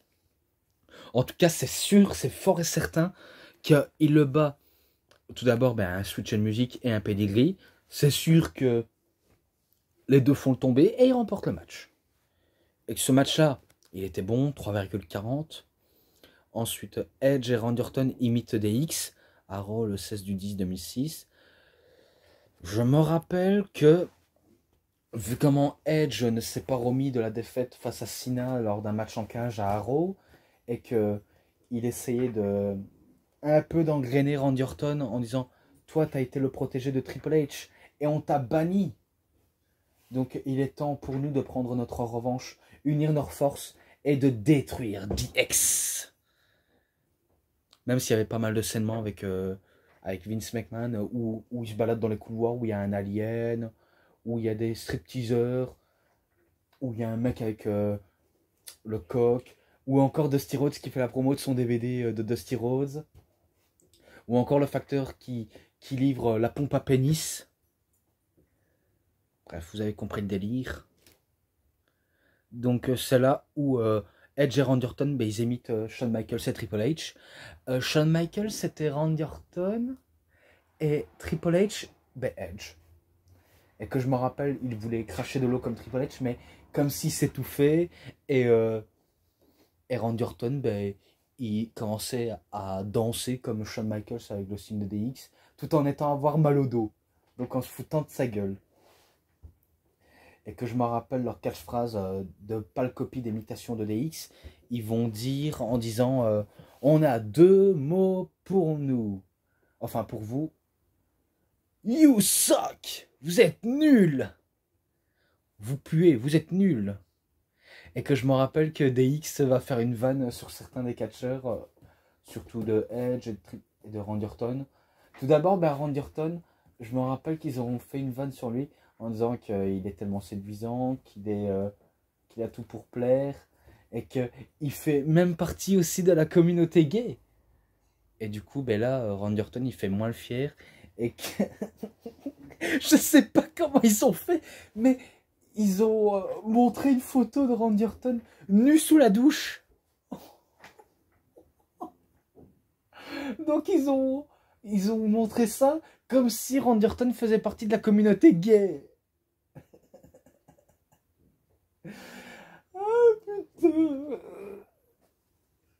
En tout cas, c'est sûr, c'est fort et certain qu'il le bat. Tout d'abord, ben, un switch and music et un pedigree. C'est sûr que les deux font le tomber et ils remportent le match. Et que ce match-là, il était bon, 3,40. Ensuite, Edge et Randy Orton imitent DX à Raw le 16 du 10 2006. Je me rappelle que, vu comment Edge ne s'est pas remis de la défaite face à Cena lors d'un match en cage à Raw, et que il essayait de un peu d'engrainer Randy Orton en disant « Toi, tu as été le protégé de Triple H et on t'a banni. Donc il est temps pour nous de prendre notre revanche, unir nos forces et de détruire DX. » Même s'il y avait pas mal de scènements avec Vince McMahon, où il se balade dans les couloirs, où il y a un alien, où il y a des stripteaseurs, où il y a un mec avec le coq, ou encore Dusty Rhodes qui fait la promo de son DVD de Dusty Rhodes, ou encore le facteur qui livre la pompe à pénis. Bref, vous avez compris le délire. Donc c'est là où Edge et Randy Orton, ben, ils imitent Shawn Michaels et Triple H. Shawn Michaels, c'était Randy Orton, et Triple H, ben Edge. Et que je me rappelle, il voulait cracher de l'eau comme Triple H, mais comme s'il s'étouffait. Et Randy Orton, ben, il commençait à danser comme Shawn Michaels avec le signe de DX, tout en étant à avoir mal au dos. Donc en se foutant de sa gueule. Et que je me rappelle leur catchphrase de pâle copie d'imitation de DX, ils vont dire en disant on a deux mots pour nous. Enfin pour vous. You suck! Vous êtes nuls! Vous puez, vous êtes nuls! Et que je me rappelle que DX va faire une vanne sur certains des catcheurs, surtout de Edge et de Randy Orton. Tout d'abord, ben, Randy Orton, je me rappelle qu'ils ont fait une vanne sur lui en disant qu'il est tellement séduisant, qu'il a tout pour plaire, et qu'il fait même partie aussi de la communauté gay. Et du coup, ben là, Randy Orton, il fait moins le fier, et que... je sais pas comment ils ont fait, mais ils ont montré une photo de Randy Orton nu sous la douche. Donc ils ont montré ça comme si Randy Orton faisait partie de la communauté gay. Ah putain.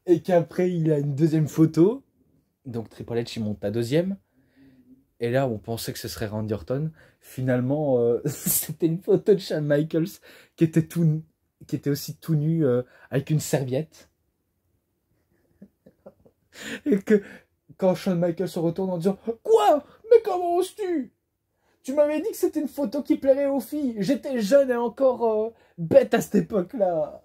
Et qu'après il a une deuxième photo. Donc Triple H il monte la deuxième. Et là on pensait que ce serait Randy Orton. Finalement c'était une photo de Shawn Michaels qui était aussi tout nu avec une serviette. Et que quand Shawn Michaels se retourne en disant « Quoi? Mais comment oses-tu? Tu m'avais dit que c'était une photo qui plairait aux filles. J'étais jeune et encore bête à cette époque-là. »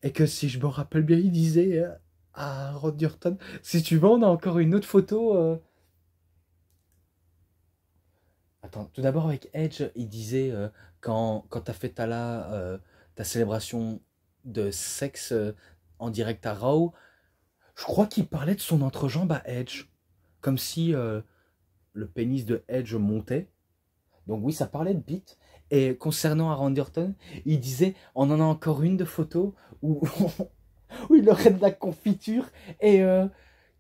Et que si je me rappelle bien, il disait à Randy Orton, si tu veux, on a encore une autre photo. Attends, tout d'abord avec Edge, il disait quand t'as fait ta célébration de sexe, en direct à Raw. Je crois qu'il parlait de son entrejambe à Edge. Comme si le pénis de Edge montait. Donc oui, ça parlait de bite. Et concernant à Randy Orton, il disait, on en a encore une de photo où, où il aurait de la confiture et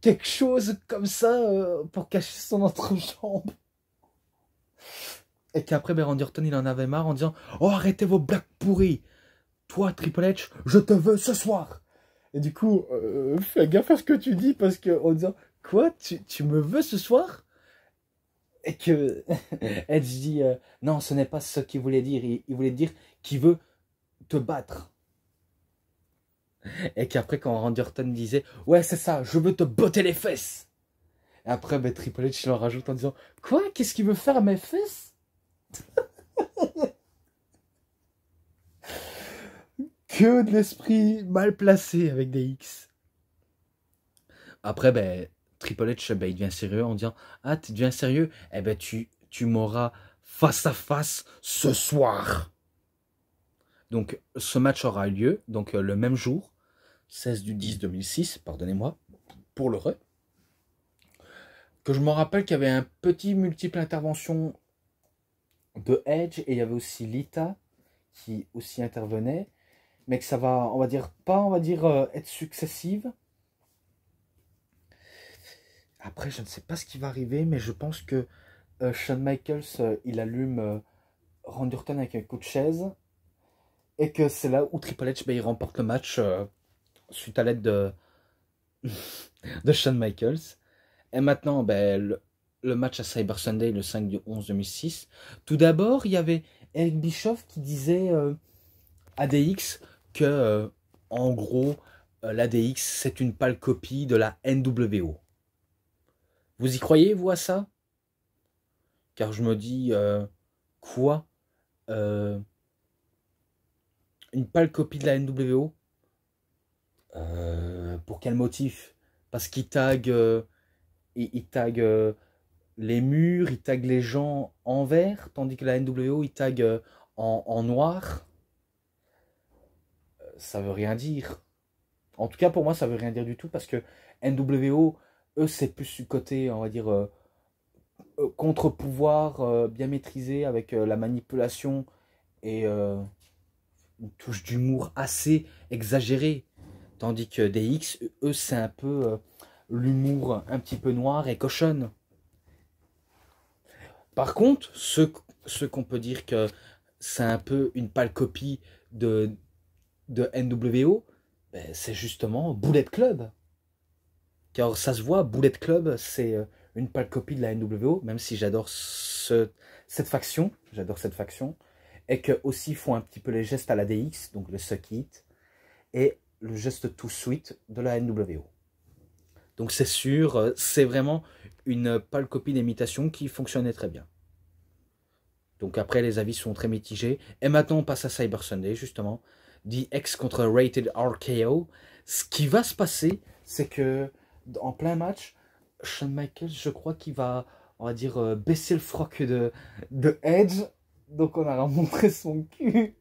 quelque chose comme ça pour cacher son entrejambe. Et qu'après, ben, Randy Orton, il en avait marre en disant, oh, arrêtez vos blagues pourries. Toi, Triple H, je te veux ce soir. Et du coup, fais gaffe à ce que tu dis parce que en disant, quoi, tu me veux ce soir? Et que Edge dit non, ce n'est pas ce qu'il voulait dire. Il voulait dire qu'il veut te battre. Et qu'après, quand Randy Orton disait ouais, c'est ça, je veux te botter les fesses. Et après, ben, Triple H il en rajoute en disant quoi, qu'est-ce qu'il veut faire à mes fesses? Que de l'esprit mal placé avec des X. Après, ben, Triple H, ben, il devient sérieux en disant ah, tu deviens sérieux? Eh ben, tu m'auras face à face ce soir. Donc, ce match aura lieu donc, le même jour, 16/10/2006, pardonnez-moi, pour le Re. Que je me rappelle qu'il y avait un petit multiple intervention de Edge et il y avait aussi Lita qui aussi intervenait, mais que ça va, on va dire, pas, on va dire, être successive. Après, je ne sais pas ce qui va arriver, mais je pense que Shawn Michaels, il allume Randy Orton avec un coup de chaise et que c'est là où Triple H, ben, il remporte le match suite à l'aide de, de Shawn Michaels. Et maintenant, ben, le match à Cyber Sunday, le 5/11/2006. Tout d'abord, il y avait Eric Bischoff qui disait à DX que, en gros, la DX, c'est une pâle copie de la NWO. Vous y croyez, vous, à ça? Car je me dis, quoi? Une pâle copie de la NWO? Pour quel motif? Parce qu'il tag, il tag les murs, il tag les gens en vert, tandis que la NWO, il tag en noir. Ça veut rien dire. En tout cas, pour moi, ça veut rien dire du tout, parce que NWO, eux, c'est plus du côté, on va dire, contre-pouvoir bien maîtrisé, avec la manipulation et une touche d'humour assez exagérée. Tandis que DX, eux, c'est un peu l'humour un petit peu noir et cochonne. Par contre, ce qu'on peut dire que c'est un peu une pâle copie de NWO, ben, c'est justement Bullet Club. Car ça se voit, Bullet Club, c'est une pâle copie de la NWO, même si j'adore cette faction, et que aussi font un petit peu les gestes à la DX, donc le Suck It, et le geste Too Sweet de la NWO. Donc c'est sûr, c'est vraiment une pâle copie d'imitation qui fonctionnait très bien. Donc après, les avis sont très mitigés. Et maintenant, on passe à Cyber Sunday, justement. DX contre Rated RKO. Ce qui va se passer, c'est que en plein match, Shawn Michaels, je crois qu'il va, on va dire, baisser le froc de Edge. Donc on a montré son cul.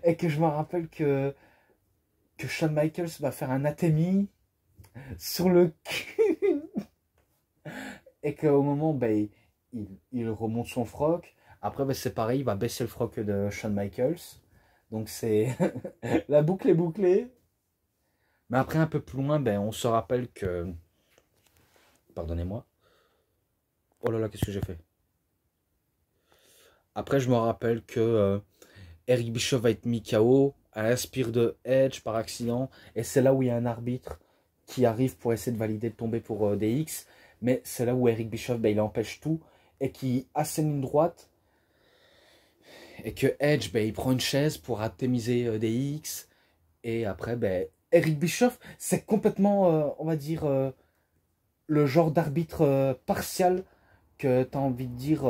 Et que je me rappelle que Shawn Michaels va faire un atemi sur le cul. Et qu'au moment, ben, il remonte son froc. Après, ben, c'est pareil, il va baisser le froc de Shawn Michaels. Donc c'est la boucle est bouclée. Mais après, un peu plus loin, ben, on se rappelle que... Pardonnez-moi. Oh là là, qu'est-ce que j'ai fait? Après, je me rappelle que Eric Bischoff va être mis KO à l'inspire de Edge par accident. Et c'est là où il y a un arbitre qui arrive pour essayer de valider le tombé pour DX. Mais c'est là où Eric Bischoff, ben, il empêche tout. Et qui assène une droite. Et que Edge, ben, il prend une chaise pour attémiser DX. Et après, ben, Eric Bischoff, c'est complètement, on va dire, le genre d'arbitre partial que tu as envie de dire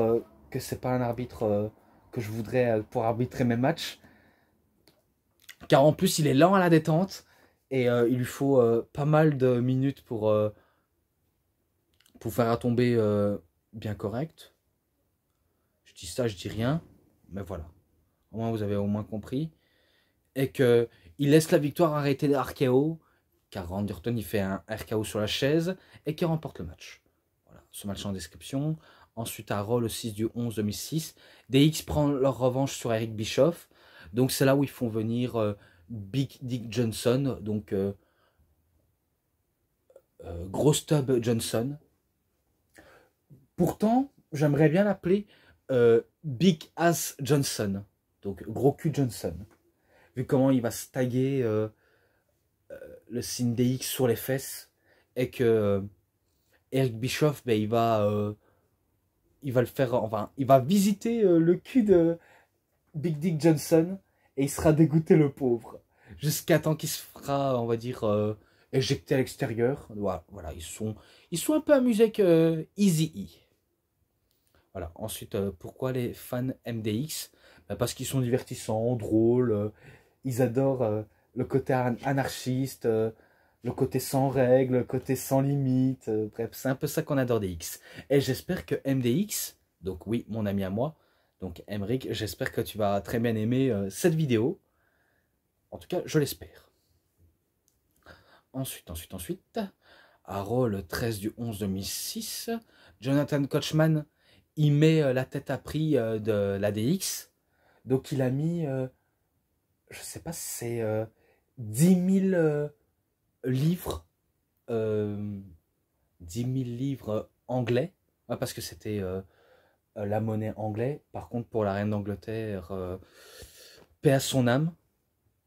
que c'est pas un arbitre que je voudrais pour arbitrer mes matchs. Car en plus, il est lent à la détente et il lui faut pas mal de minutes pour faire un tombé bien correct. Je dis ça, je dis rien, mais voilà. Au moins, vous avez au moins compris. et qu'il laisse la victoire arrêter les RKO, car Randy Orton il fait un RKO sur la chaise et qui remporte le match. Voilà, ce match en description. Ensuite à Raw le 6 du 11 2006, DX prend leur revanche sur Eric Bischoff. Donc c'est là où ils font venir Big Dick Johnson, donc Gros Stub Johnson. Pourtant, j'aimerais bien l'appeler Big Ass Johnson, donc Gros Cul Johnson. Vu comment il va se taguer le signe DX sur les fesses et que Eric Bischoff, ben, il va le faire, enfin, il va visiter le cul de Big Dick Johnson et il sera dégoûté le pauvre. Jusqu'à temps qu'il se fera, on va dire, éjecté à l'extérieur. Voilà, ils sont un peu amusés avec Eazy-E. Voilà. Ensuite, pourquoi les fans MDX? Ben, parce qu'ils sont divertissants, drôles, ils adorent le côté anarchiste, le côté sans règles, le côté sans limite. Bref, c'est un peu ça qu'on adore DX. Et j'espère que MDX, donc oui, mon ami à moi, donc Emric, j'espère que tu vas très bien aimer cette vidéo. En tout cas, je l'espère. Ensuite, à Raw, le 13 du 11 2006, Jonathan Coachman, il met la tête à prix de la DX. Donc il a mis, je sais pas si c'est 10 000 livres, 10 000 livres anglais, ouais, parce que c'était la monnaie anglaise. Par contre, pour la reine d'Angleterre, paix à son âme,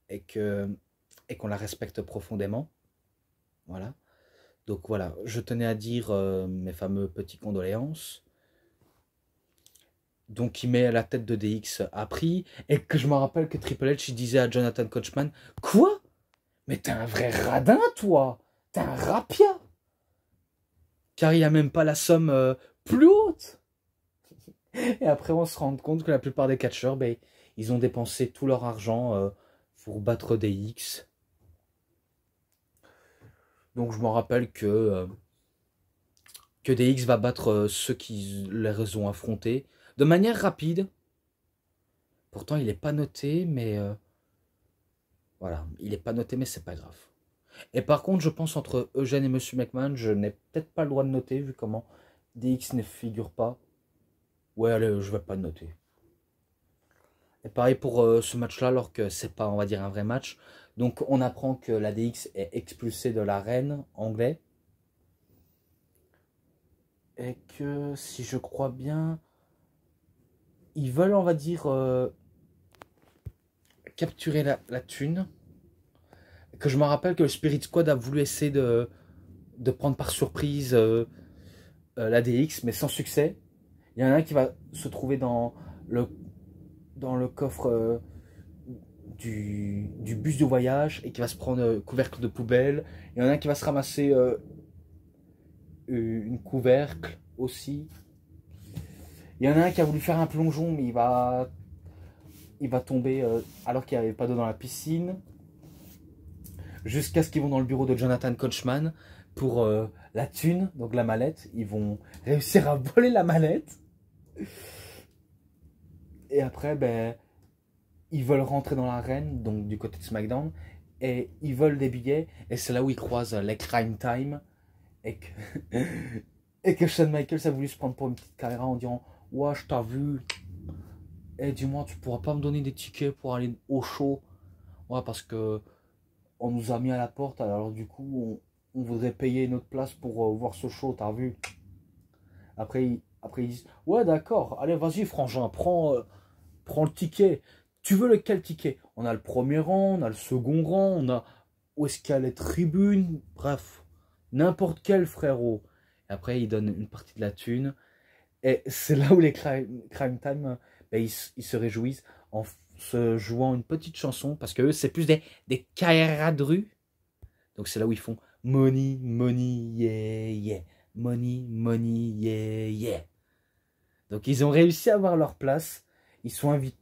et qu'on la respecte profondément. Voilà. Donc voilà, je tenais à dire mes fameux petits condoléances. Donc il met la tête de DX à prix, et que je me rappelle que Triple H il disait à Jonathan Coachman, quoi? Mais t'es un vrai radin, toi! T'es un rapia! Car il n'y a même pas la somme plus haute! Et après on se rend compte que la plupart des catcheurs, ben, ils ont dépensé tout leur argent pour battre DX. Donc je me rappelle que DX va battre ceux qui les ont affrontés de manière rapide. Pourtant, il n'est pas noté, mais voilà, il n'est pas noté, mais c'est pas grave. Et par contre, je pense entre Eugène et Monsieur McMahon, je n'ai peut-être pas le droit de noter, vu comment DX ne figure pas. Ouais, allez, je vais pas le noter. Et pareil pour ce match-là, alors que c'est pas, on va dire, un vrai match. Donc, on apprend que la DX est expulsée de l'arène anglaise. Et que, si je crois bien, ils veulent, on va dire, capturer la thune. Que je me rappelle que le Spirit Squad a voulu essayer de prendre par surprise la DX, mais sans succès. Il y en a un qui va se trouver dans le coffre du bus de voyage et qui va se prendre couvercle de poubelle. Il y en a un qui va se ramasser une couvercle aussi. Il y en a un qui a voulu faire un plongeon, mais il va tomber alors qu'il n'y avait pas d'eau dans la piscine. Jusqu'à ce qu'ils vont dans le bureau de Jonathan Coachman pour la thune, donc la mallette. Ils vont réussir à voler la mallette. Et après, ben, ils veulent rentrer dans l'arène, donc du côté de SmackDown. Et ils veulent des billets. Et c'est là où ils croisent les Crime Time. Et que Shawn Michaels a voulu se prendre pour une petite caméra en disant « Ouais, je t'ai vu. Et dis-moi, tu pourras pas me donner des tickets pour aller au show? Ouais, parce que on nous a mis à la porte, alors du coup, on voudrait payer notre place pour voir ce show, t'as vu? » Après, ils disent « Ouais, d'accord, allez, vas-y, frangin, prends le ticket. Tu veux lequel ticket? On a le premier rang, on a le second rang, on a... Où est-ce qu'il y a les tribunes? Bref, n'importe quel, frérot. » Et après, ils donnent une partie de la thune. Et c'est là où les Crime Time, ben, ils se réjouissent en se jouant une petite chanson, parce que eux, c'est plus des carrières de rue. Donc c'est là où ils font money, money, yeah, yeah. Money, money, yeah, yeah. Donc ils ont réussi à avoir leur place. Ils sont invités,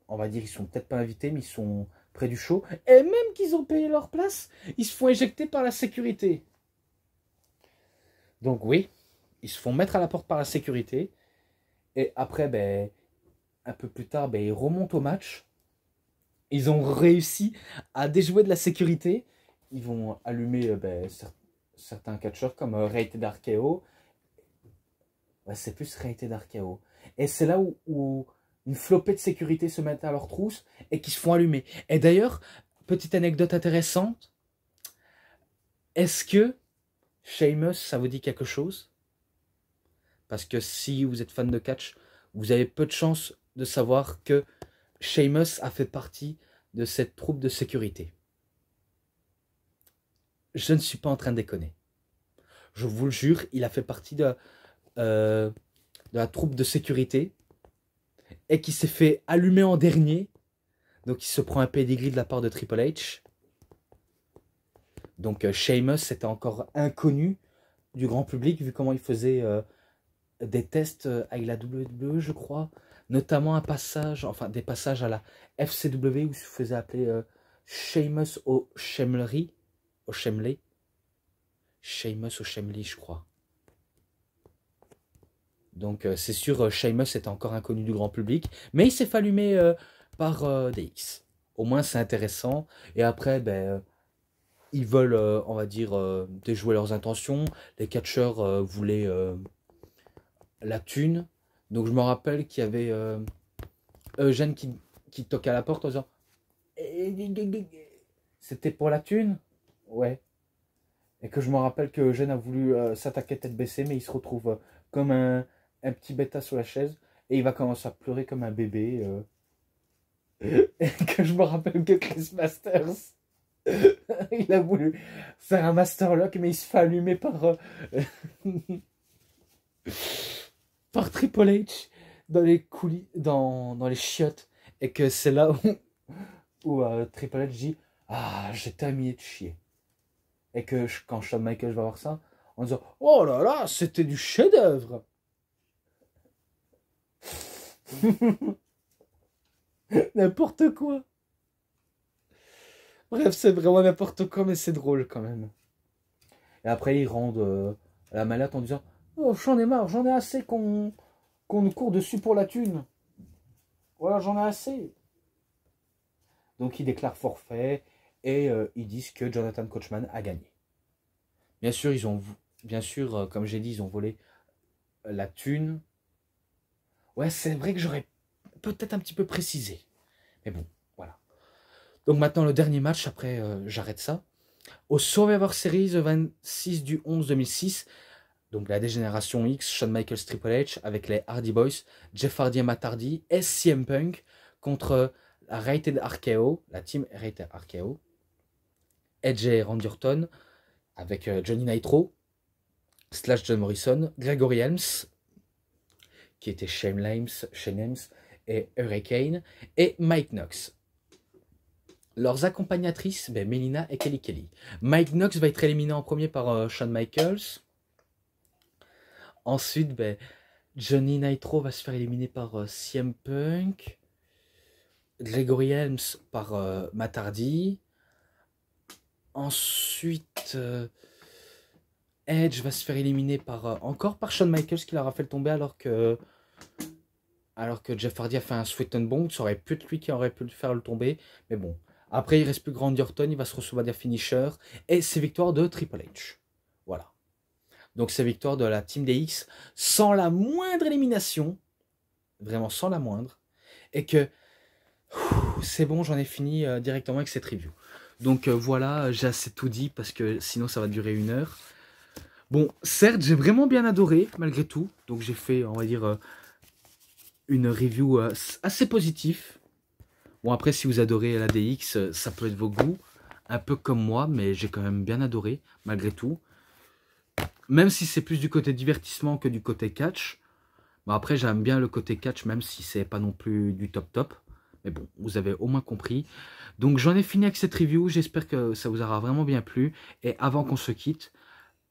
on va dire, ils sont peut-être pas invités, mais ils sont près du show. Et même qu'ils ont payé leur place, ils se font éjecter par la sécurité. Donc oui, ils se font mettre à la porte par la sécurité. Et après, ben, un peu plus tard, ben, ils remontent au match. Ils ont réussi à déjouer de la sécurité. Ils vont allumer certains catcheurs comme Rated RKO. Ouais, c'est plus Rated RKO. Et c'est là où une flopée de sécurité se mettent à leur trousse et qui se font allumer. Et d'ailleurs, petite anecdote intéressante, est-ce que Sheamus, ça vous dit quelque chose? Parce que si vous êtes fan de catch, vous avez peu de chances de savoir que Sheamus a fait partie de cette troupe de sécurité. Je ne suis pas en train de déconner. Je vous le jure, il a fait partie de la troupe de sécurité et qui s'est fait allumer en dernier. Donc il se prend un pedigree de la part de Triple H. Donc Sheamus était encore inconnu du grand public vu comment il faisait des tests avec la WWE, je crois. Notamment un passage, enfin des passages à la FCW où il se faisait appeler Sheamus au Shemley. Sheamus au Shemley, je crois. Donc c'est sûr, Sheamus était encore inconnu du grand public, mais il s'est fait allumer par DX. Au moins c'est intéressant. Et après, ils veulent, on va dire, déjouer leurs intentions. Les catcheurs voulaient la thune. Donc je me rappelle qu'il y avait Eugène qui toquait à la porte en disant c'était pour la thune? Ouais. Et que je me rappelle que Eugène a voulu s'attaquer tête baissée, mais il se retrouve comme un petit bêta sur la chaise et il va commencer à pleurer comme un bébé. Et que je me rappelle que Chris Masters, il a voulu faire un Masterlock, mais il se fait allumer par Triple H dans les coulisses, dans les chiottes. Et que c'est là où Triple H dit ah, j'ai terminé de chier. Et que quand Shawn Michaels va voir ça, en disant oh là là, c'était du chef-d'œuvre. N'importe quoi. Bref, c'est vraiment n'importe quoi, mais c'est drôle quand même. Et après, ils rendent la mallette en disant oh, j'en ai marre, j'en ai assez qu'on nous court dessus pour la thune. Voilà, j'en ai assez. Donc, ils déclarent forfait et ils disent que Jonathan Coachman a gagné. Bien sûr, comme j'ai dit, ils ont volé la thune. Ouais, c'est vrai que j'aurais peut-être un petit peu précisé. Mais bon, voilà. Donc maintenant, le dernier match, après j'arrête ça. Au Survivor Series, le 26 du 11 2006, donc la Dégénération X, Shawn Michaels Triple H, avec les Hardy Boys, Jeff Hardy et Matt Hardy, et CM Punk, contre la Rated RKO, la team Rated RKO, Edge et Randy Orton, avec Johnny Nitro, / John Morrison, Gregory Helms, qui était Shane Helms et Hurricane, et Mike Knox. Leurs accompagnatrices, Melina et Kelly Kelly. Mike Knox va être éliminé en premier par Shawn Michaels. Ensuite, Johnny Nitro va se faire éliminer par CM Punk. Gregory Helms par Matt Hardy. Ensuite, Edge va se faire éliminer encore par Shawn Michaels qui l'aura fait le tomber alors que Jeff Hardy a fait un Sweet and Bomb. Ça aurait pu être lui qui aurait pu le faire le tomber. Mais bon. Après, il reste plus Randy Orton. Il va se recevoir des finishers. Et c'est victoire de Triple H. Voilà. Donc c'est victoire de la Team DX sans la moindre élimination. Vraiment sans la moindre. Et que c'est bon, j'en ai fini directement avec cette review. Donc voilà, j'ai assez tout dit parce que sinon ça va durer 1 heure. Bon, certes, j'ai vraiment bien adoré malgré tout. Donc j'ai fait, on va dire, une review assez positive. Bon, après, si vous adorez la DX, ça peut être vos goûts. Un peu comme moi, mais j'ai quand même bien adoré malgré tout. Même si c'est plus du côté divertissement que du côté catch. Bon, après, j'aime bien le côté catch, même si c'est pas non plus du top. Mais bon, vous avez au moins compris. Donc, j'en ai fini avec cette review. J'espère que ça vous aura vraiment bien plu. Et avant qu'on se quitte,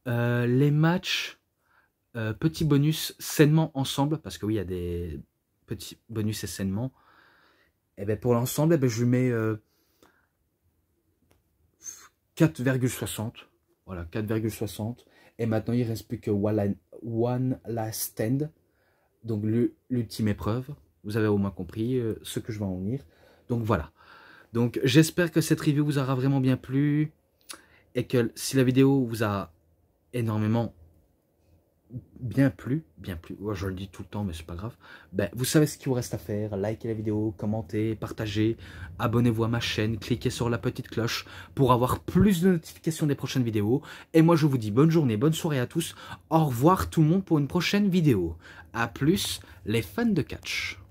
les matchs, petits bonus sainement ensemble. Parce que oui, il y a des petits bonus et sainement. Et bien, pour l'ensemble, je lui mets 4,60. Voilà, 4,60. Et maintenant, il ne reste plus que One Last Stand. Donc, l'ultime épreuve. Vous avez au moins compris ce que je vais en venir. Donc, voilà. Donc j'espère que cette review vous aura vraiment bien plu et que si la vidéo vous a énormément bien plu, ouais, je le dis tout le temps mais c'est pas grave, ben, vous savez ce qu'il vous reste à faire, likez la vidéo, commentez, partagez, abonnez-vous à ma chaîne, cliquez sur la petite cloche pour avoir plus de notifications des prochaines vidéos, et moi je vous dis bonne journée, bonne soirée à tous, au revoir tout le monde pour une prochaine vidéo, à plus les fans de catch.